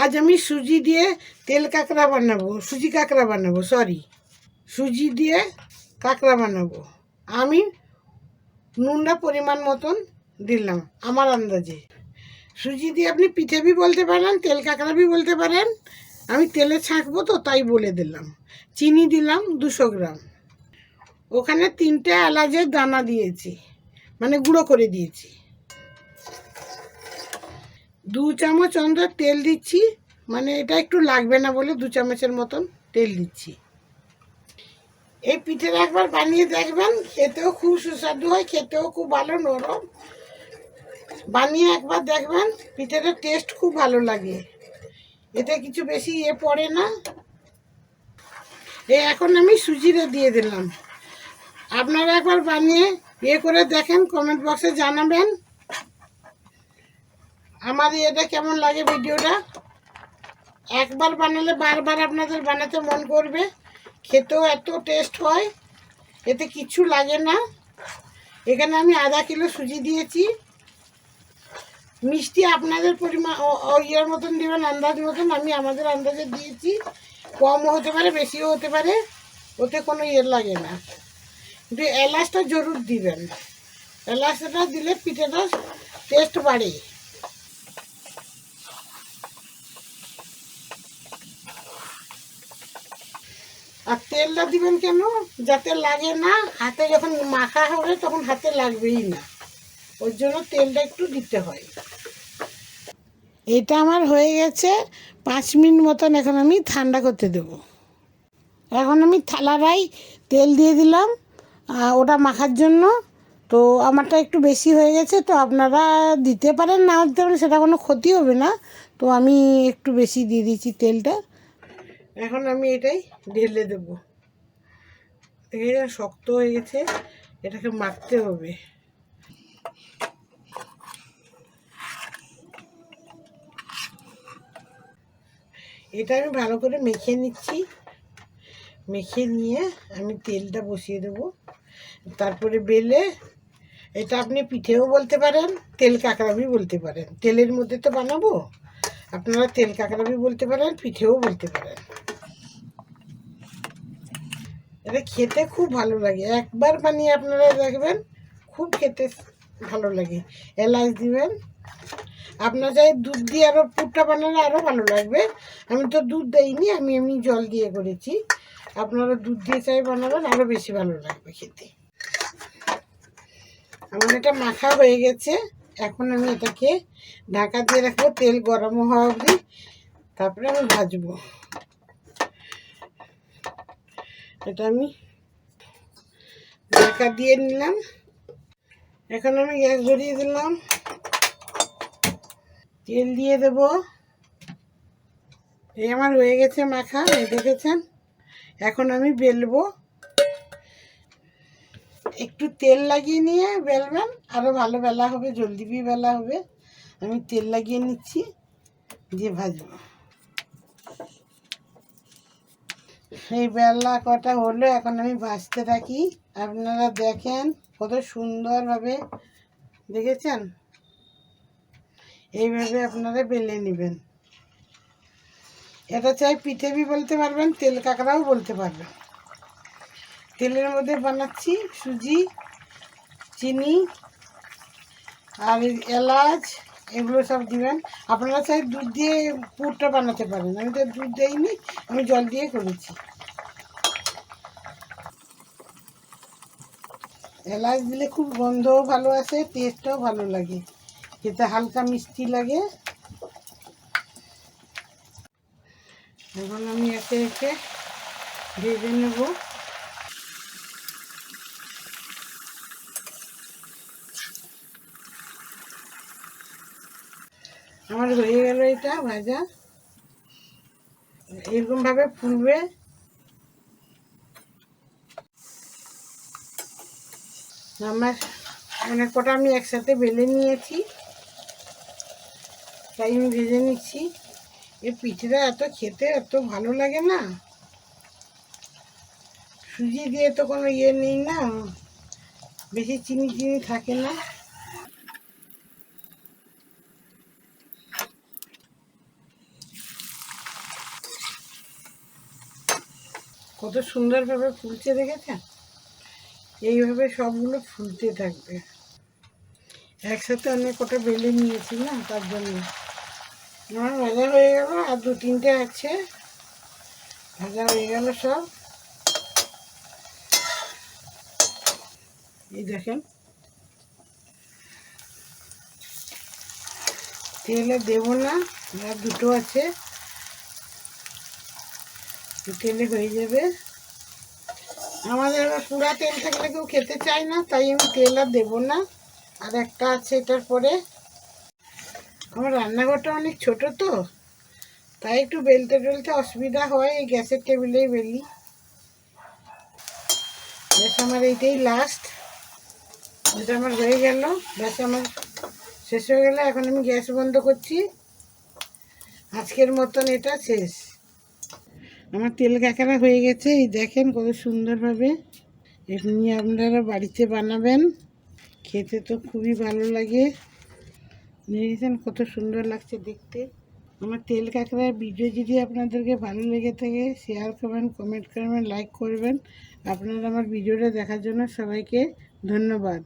আজ আমি সুজি দিয়ে তেল কাঁকড়া বানাবো, সুজি কাঁকড়া বানাবো, সুজি দিয়ে কাঁকড়া বানাবো। আমি নুনটা পরিমাণ মতন দিলাম আমার আন্দাজে। সুজি দিয়ে আপনি পিঠে বলতে পারেন, তেল কাঁকড়া বলতে পারেন। আমি তেলে ছাঁকবো তো তাই বলে দিলাম। চিনি দিলাম 200 গ্রাম। ওখানে 3টে এলাচের দানা দিয়েছি, মানে গুঁড়ো করে দিয়েছি। 2 চামচ অন্তর তেল দিচ্ছি, মানে এটা একটু লাগবে না বলে 2 চামচের মতন তেল দিচ্ছি। এই পিঠেটা একবার বানিয়ে দেখবেন, খেতেও খুব সুস্বাদু হয়, খেতেও খুব ভালো নরম। বানিয়ে একবার দেখবেন, পিঠেটার টেস্ট খুব ভালো লাগে। এতে কিছু বেশি পড়ে না। এখন আমি সুজিটা দিয়ে দিলাম। আপনারা একবার বানিয়ে করে দেখেন, কমেন্ট বক্সে জানাবেন আমার এটা কেমন লাগে ভিডিওটা। একবার বানালে বারবার আপনাদের বানাতে মন করবে। খেতেও এত টেস্ট হয়, এতে কিছু লাগে না। এখানে আমি আধা কিলো সুজি দিয়েছি। মিষ্টি আপনাদের পরিমাণ ইয়ের মতন দেবেন, আন্দাজ মতন। আমি আমাদের আন্দাজে দিয়েছি। কমও হতে পারে, বেশিও হতে পারে, ওতে কোনো লাগে না। কিন্তু এলাচটা জরুর দিবেন। এলাচটা দিলে পিঠেটা টেস্ট বাড়ে। আর তেলটা দিবেন কেন? যাতে লাগে না, হাতে যখন মাখা হবে তখন হাতে লাগবেই না, ওর জন্য তেলটা একটু দিতে হয়। এটা আমার হয়ে গেছে 5 মিনিট মতন। এখন আমি ঠান্ডা করতে দেব। এখন আমি থালারাই তেল দিয়ে দিলাম ওটা মাখার জন্য। তো আমারটা একটু বেশি হয়ে গেছে, তো আপনারা দিতে পারেন, না দিতে পারেন, সেটা কোনো ক্ষতি হবে না। তো আমি একটু বেশি দিয়ে দিয়েছি তেলটা। এখন আমি এটাই ঢেলে দেবো। শক্ত হয়ে গেছে, এটাকে মাখতে হবে। এটা আমি ভালো করে মেখে নিচ্ছি। মেখে নিয়ে আমি তেলটা বসিয়ে দেবো। তারপরে বেলে, এটা আপনি পিঠেও বলতে পারেন, তেল কাঁকড়াবি বলতে পারেন। তেলের মধ্যে তো বানাবো, আপনারা তেল কাঁকড়াবি বলতে পারেন, পিঠেও বলতে পারেন। এটা খেতে খুব ভালো লাগে। একবার বানিয়ে আপনারা দেখবেন, খুব খেতে ভালো লাগে। এলাচ দিবেন। আপনার চাই দুধ দিয়ে আরও পুরটা বানালে আরও ভালো লাগবে। আমি তো দুধ দেইনি, আমি এমনি জল দিয়ে করেছি। আপনারা দুধ দিয়ে চাই বানাবেন, আরও বেশি ভালো লাগবে খেতে। আমার এটা মাখা হয়ে গেছে। এখন আমি এটাকে ঢাকা দিয়ে রাখবো, তেল গরম হওয়া অবধি। তারপরে আমি ভাজবো। এটা আমি ঢাকা দিয়ে নিলাম। এখন আমি গ্যাস ধরিয়ে দিলাম, তেল দিয়ে দেব। এই আমার হয়ে গেছে মাখা, দেখেছেন। এখন আমি বেলবো। একটু তেল লাগিয়ে নিয়ে বেলবেন, আরও ভালো বেলা হবে, জলদি বেলা হবে। আমি তেল লাগিয়ে নিচ্ছি, দিয়ে ভাজবো। এই বেলা কটা হলো, এখন আমি ভাজতে থাকি। আপনারা দেখেন কত সুন্দরভাবে, দেখেছেন। এইভাবে আপনারা বেলে নেবেন। এটা চাই পিঠে বলতে পারবেন, তেল কাঁকড়াও বলতে পারবেন। তেলের মধ্যে বানাচ্ছি, সুজি, চিনি আর এলাচ, এগুলো সব দিবেন। আপনারা চাই দুধ দিয়ে পুরটা বানাতে পারেন। আমি তো দুধ দেইনি, আমি জল দিয়ে করেছি। এলাচ দিলে খুব গন্ধও ভালো আসে, টেস্টও ভালো লাগে, খেতে হালকা মিষ্টি লাগে। এখন আমি একে একে ভেজে নেব। আমার হয়ে গেল এটা ভাজা। এরকমভাবে ফুলবে। আমার অনেক কটা আমি একসাথে বেলে নিয়েছি, তাই আমি ভেজে নিচ্ছি। এই পিঠেটা এত খেতে এত ভালো লাগে না, সুজি দিয়ে তো কোনো নেই না, বেশি চিনি থাকে না। কত সুন্দরভাবে ফুলছে দেখেছেন? এইভাবে সবগুলো ফুলতে থাকবে। একসাথে অনেক কটা বেলে নিয়েছি না, তার জন্য। আমার ভাজা হয়ে গেল, আর 2-3টে আছে, ভাজা হয়ে গেল সব। এই দেখেন, তেলে দেবো না, আর 2টো আছে, তেলে হয়ে যাবে। আমাদের আবার পুরা তেল থাকলে কেউ খেতে চায় না, তাই আমি তেল আর দেবো না। আর একটা আছে এটার পরে। আমার রান্নাঘরটা অনেক ছোট তো, তাই একটু বেলতে টেলতে অসুবিধা হয়, এই গ্যাসের টেবিলেই বেলি। ব্যাস আমার এইটাই লাস্ট, এটা আমার হয়ে গেল। ব্যাস আমার শেষ হয়ে গেল, এখন আমি গ্যাস বন্ধ করছি। আজকের মতন এটা শেষ। আমার তেল কাঁকড়া হয়ে গেছে, এই দেখেন কত সুন্দরভাবে। এমনি আপনারা বাড়িতে বানাবেন, খেতে তো খুবই ভালো লাগে। দেখেছেন কত সুন্দর লাগছে দেখতে। আমার তেল কাঁকড়ার ভিডিও যদি আপনাদেরকে ভালো লেগে থাকে, শেয়ার করবেন, কমেন্ট করবেন, লাইক করবেন। আপনারা আমার ভিডিওটা দেখার জন্য সবাইকে ধন্যবাদ।